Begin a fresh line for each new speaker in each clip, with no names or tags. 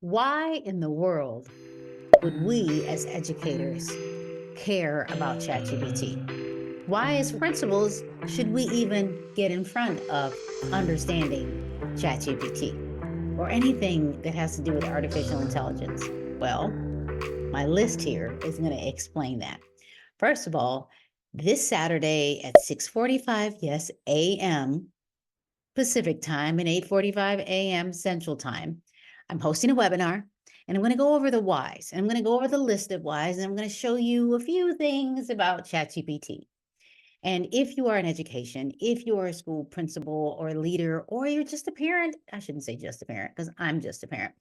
Why in the world would we as educators care about ChatGPT? Why, as principals, should we even get in front of understanding ChatGPT or anything that has to do with artificial intelligence? Well, my list here is going to explain that. First of all, this Saturday at 6:45, yes, a.m. Pacific time and 8:45 a.m. Central time, I'm hosting a webinar and I'm going to go over the whys. And I'm going to go over the list of whys and I'm going to show you a few things about ChatGPT. And if you are in education, if you are a school principal or a leader, or you're just a parent, I shouldn't say just a parent because I'm just a parent,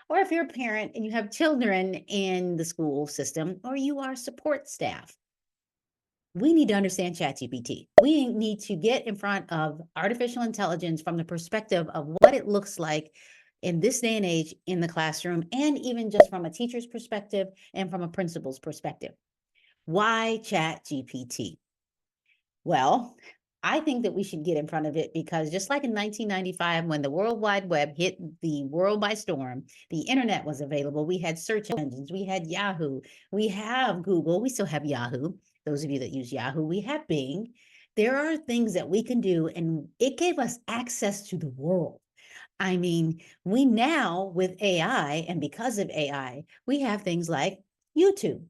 or if you're a parent and you have children in the school system, or you are support staff, we need to understand ChatGPT. We need to get in front of artificial intelligence from the perspective of what it looks like in this day and age in the classroom, and even just from a teacher's perspective and from a principal's perspective. Why ChatGPT? Well, I think that we should get in front of it because just like in 1995, when the World Wide Web hit the world by storm, the internet was available. We had search engines, we had Yahoo, we have Google, we still have Yahoo. Those of you that use Yahoo, we have Bing. There are things that we can do, and it gave us access to the world. I mean, we now with AI, and because of AI, we have things like YouTube.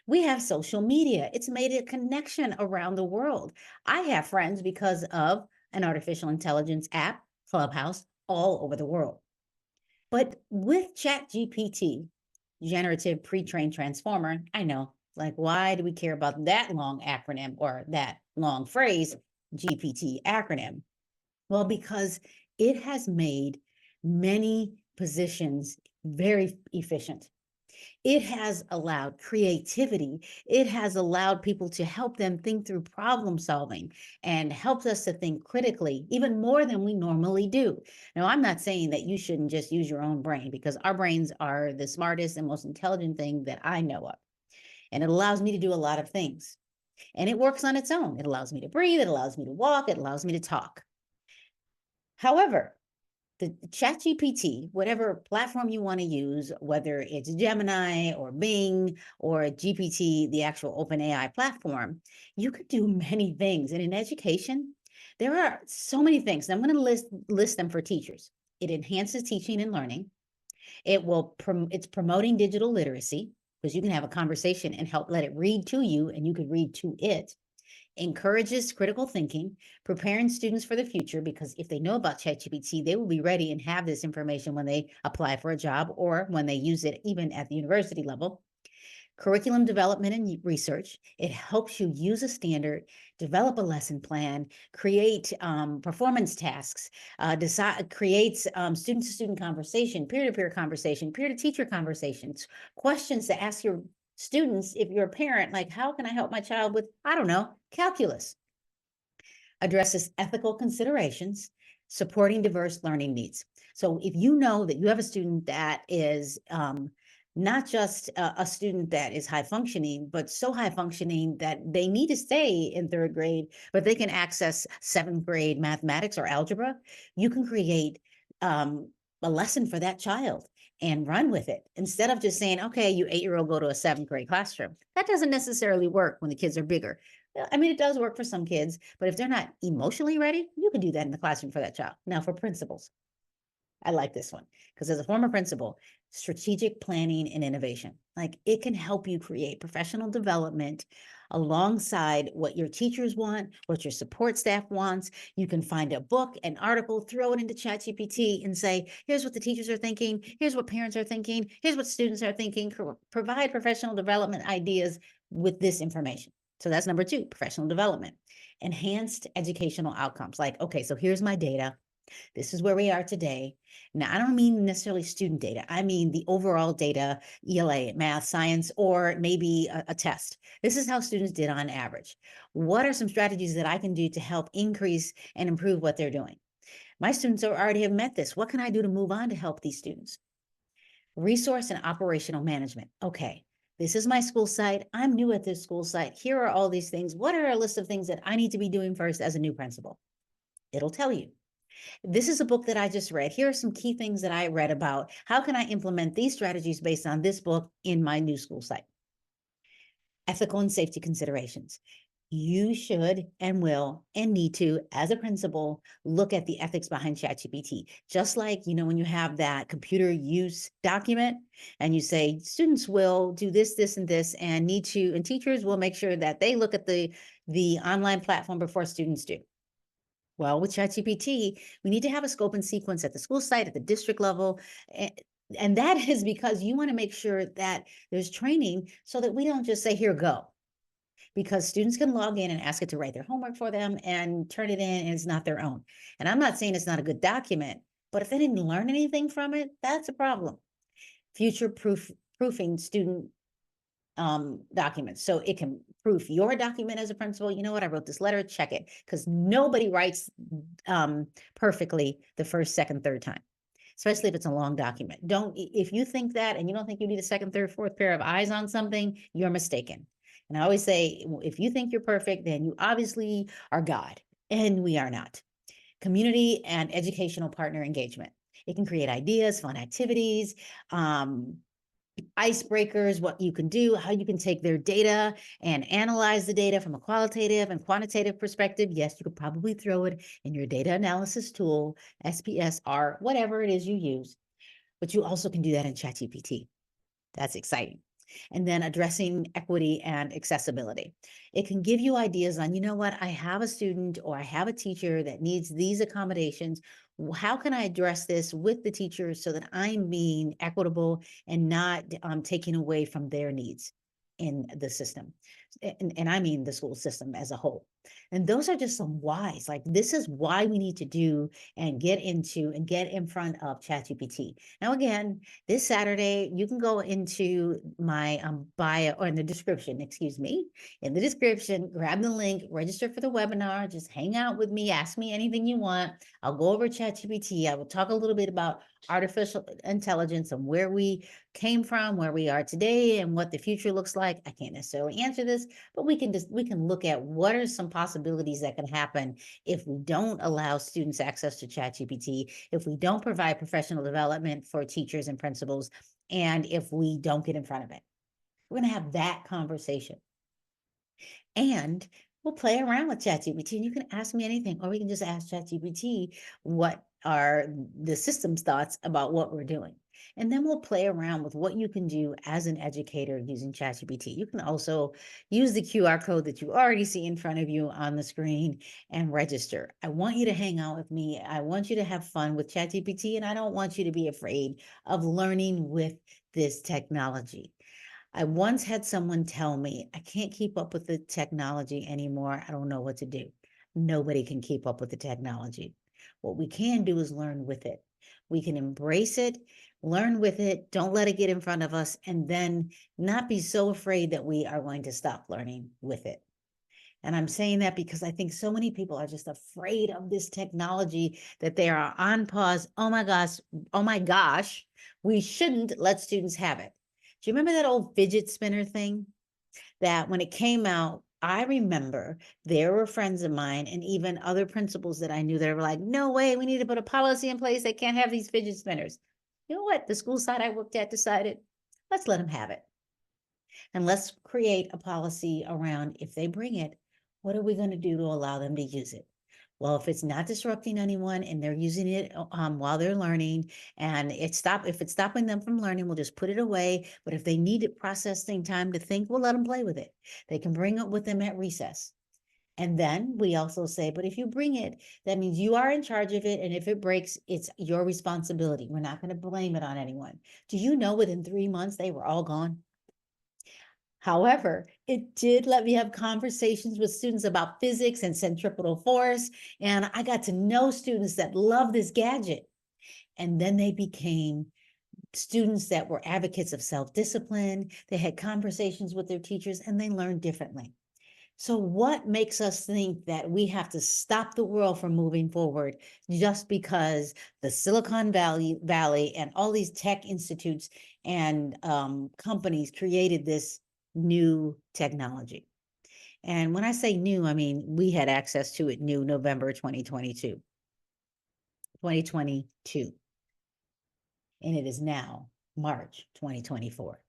We have social media. It's made a connection around the world. I have friends because of an artificial intelligence app, Clubhouse, all over the world. But with ChatGPT, generative pre-trained transformer, I know, like, why do we care about that long acronym or that long phrase, GPT acronym? Well, because it has made many positions very efficient. It has allowed creativity. It has allowed people to help them think through problem solving and helps us to think critically, even more than we normally do. Now, I'm not saying that you shouldn't just use your own brain because our brains are the smartest and most intelligent thing that I know of. And it allows me to do a lot of things. And it works on its own. It allows me to breathe. It allows me to walk. It allows me to talk. However, the ChatGPT, whatever platform you want to use, whether it's Gemini or Bing or GPT, the actual OpenAI platform, you could do many things. And in education, there are so many things. And I'm going to list them for teachers. It enhances teaching and learning. It's promoting digital literacy because you can have a conversation and help let it read to you, and you could read to it. Encourages critical thinking, preparing students for the future, because if they know about ChatGPT, they will be ready and have this information when they apply for a job or when they use it even at the university level. Curriculum development and research. It helps you use a standard, develop a lesson plan, create performance tasks, creates student-to-student conversation, peer-to-peer conversation, peer-to-teacher conversations, questions to ask your students if you're a parent, like, how can I help my child with, I don't know, calculus? Addresses ethical considerations, supporting diverse learning needs. So if you know that you have a student that is not just a student that is high functioning, but so high functioning that they need to stay in third grade, but they can access seventh grade mathematics or algebra, you can create a lesson for that child and run with it instead of just saying, okay, you 8-year-old go to a seventh grade classroom. That doesn't necessarily work when the kids are bigger. I mean, it does work for some kids, but if they're not emotionally ready, you can do that in the classroom for that child. Now, for principals, I like this one because as a former principal, strategic planning and innovation, like, it can help you create professional development alongside what your teachers want, what your support staff wants. You can find a book, an article, throw it into ChatGPT and say, here's what the teachers are thinking. Here's what parents are thinking. Here's what students are thinking. Provide professional development ideas with this information. So that's number 2, professional development. Enhanced educational outcomes. Like, okay, so here's my data. This is where we are today. Now, I don't mean necessarily student data. I mean the overall data, ELA, math, science, or maybe a test. This is how students did on average. What are some strategies that I can do to help increase and improve what they're doing? My students already have met this. What can I do to move on to help these students? Resource and operational management. Okay, this is my school site. I'm new at this school site. Here are all these things. What are a list of things that I need to be doing first as a new principal? It'll tell you. This is a book that I just read. Here are some key things that I read about how can I implement these strategies based on this book in my new school site. Ethical and safety considerations. You should and will and need to, as a principal, look at the ethics behind ChatGPT. Just like, when you have that computer use document and you say students will do this, this, and this, and teachers will make sure that they look at the online platform before students do. Well, with ChatGPT, we need to have a scope and sequence at the school site, at the district level. And that is because you want to make sure that there's training so that we don't just say, here, go. Because students can log in and ask it to write their homework for them and turn it in, and it's not their own. And I'm not saying it's not a good document, but if they didn't learn anything from it, that's a problem. Future proofing student documents. So it can proof your document as a principal. You know what? I wrote this letter, check it. Because nobody writes perfectly the first, second, third time, especially if it's a long document. If you think that and you don't think you need a second, third, fourth pair of eyes on something, you're mistaken. And I always say, if you think you're perfect, then you obviously are God, and we are not. Community and educational partner engagement. It can create ideas, fun activities, icebreakers, what you can do, how you can take their data and analyze the data from a qualitative and quantitative perspective. Yes, you could probably throw it in your data analysis tool, SPSR, whatever it is you use, but you also can do that in ChatGPT. That's exciting. And then addressing equity and accessibility. It can give you ideas on, you know what, I have a student or I have a teacher that needs these accommodations. How can I address this with the teacher so that I'm being equitable and not taking away from their needs in the system? And I mean the school system as a whole. And those are just some whys. Like, this is why we need to do and get into and get in front of ChatGPT. Now, again, this Saturday, you can go into my bio, or in the description, excuse me, in the description, grab the link, register for the webinar, just hang out with me, ask me anything you want. I'll go over ChatGPT. I will talk a little bit about artificial intelligence and where we came from, where we are today, and what the future looks like. I can't necessarily answer this, but we can look at what are some possibilities that can happen if we don't allow students access to ChatGPT, if we don't provide professional development for teachers and principals, and if we don't get in front of it. We're going to have that conversation. And we'll play around with ChatGPT, and you can ask me anything, or we can just ask ChatGPT what are the system's thoughts about what we're doing. And then we'll play around with what you can do as an educator using ChatGPT. You can also use the QR code that you already see in front of you on the screen and register. I want you to hang out with me. I want you to have fun with ChatGPT, and I don't want you to be afraid of learning with this technology. I once had someone tell me, I can't keep up with the technology anymore. I don't know what to do. Nobody can keep up with the technology. What we can do is learn with it. We can embrace it, learn with it, don't let it get in front of us, and then not be so afraid that we are going to stop learning with it. And I'm saying that because I think so many people are just afraid of this technology that they are on pause. Oh my gosh, we shouldn't let students have it. Do you remember that old fidget spinner thing? That when it came out, I remember there were friends of mine and even other principals that I knew that were like, no way, we need to put a policy in place. They can't have these fidget spinners. You know what? The school site I worked at decided, let's let them have it. And let's create a policy around, if they bring it, what are we going to do to allow them to use it? Well, if it's not disrupting anyone and they're using it while they're learning, and if it's stopping them from learning, we'll just put it away. But if they need it processing time to think, we'll let them play with it. They can bring it with them at recess. And then we also say, but if you bring it, that means you are in charge of it. And if it breaks, it's your responsibility. We're not going to blame it on anyone. Do you know within 3 months, they were all gone? However, it did let me have conversations with students about physics and centripetal force. And I got to know students that love this gadget. And then they became students that were advocates of self-discipline. They had conversations with their teachers and they learned differently. So what makes us think that we have to stop the world from moving forward just because the Silicon Valley and all these tech institutes and companies created this new technology? And when I say new, I mean we had access to it new November 2022. 2022. And it is now March 2024.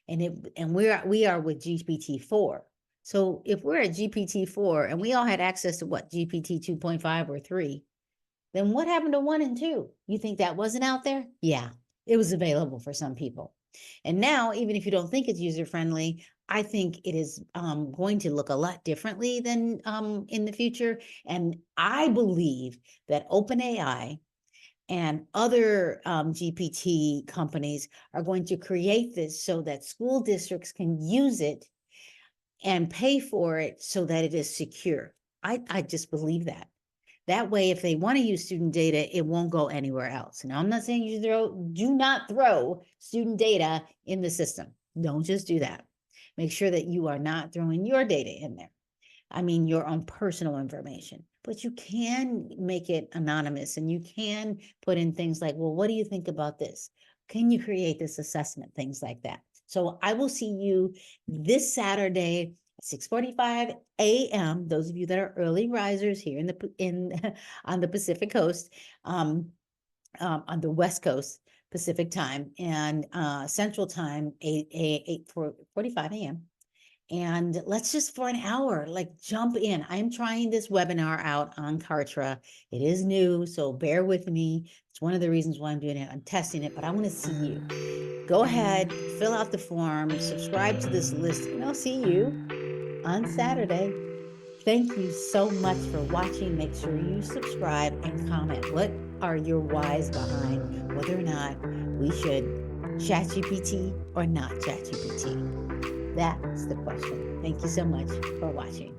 And we are with GPT-4. So if we're at GPT-4 and we all had access to what, GPT 2.5 or 3, then what happened to 1 and 2? You think that wasn't out there? Yeah, it was available for some people. And now, even if you don't think it's user-friendly, I think it is going to look a lot differently than in the future. And I believe that OpenAI and other GPT companies are going to create this so that school districts can use it and pay for it so that it is secure. I just believe that. That way, if they want to use student data, it won't go anywhere else. Now, I'm not saying do not throw student data in the system. Don't just do that. Make sure that you are not throwing your data in there. I mean, your own personal information, but you can make it anonymous and you can put in things like, well, what do you think about this? Can you create this assessment? Things like that. So I will see you this Saturday at 6:45 a.m. Those of you that are early risers here on the Pacific Coast, on the West Coast Pacific time, and Central time 8:45 a.m. And let's just for an hour, like jump in. I'm trying this webinar out on Kartra. It is new, so bear with me. It's one of the reasons why I'm doing it. I'm testing it, but I want to see you. Go ahead, fill out the form, subscribe to this list, and I'll see you on Saturday. Thank you so much for watching. Make sure you subscribe and comment. What are your whys behind whether or not we should ChatGPT or not ChatGPT? That's the question. Thank you so much for watching.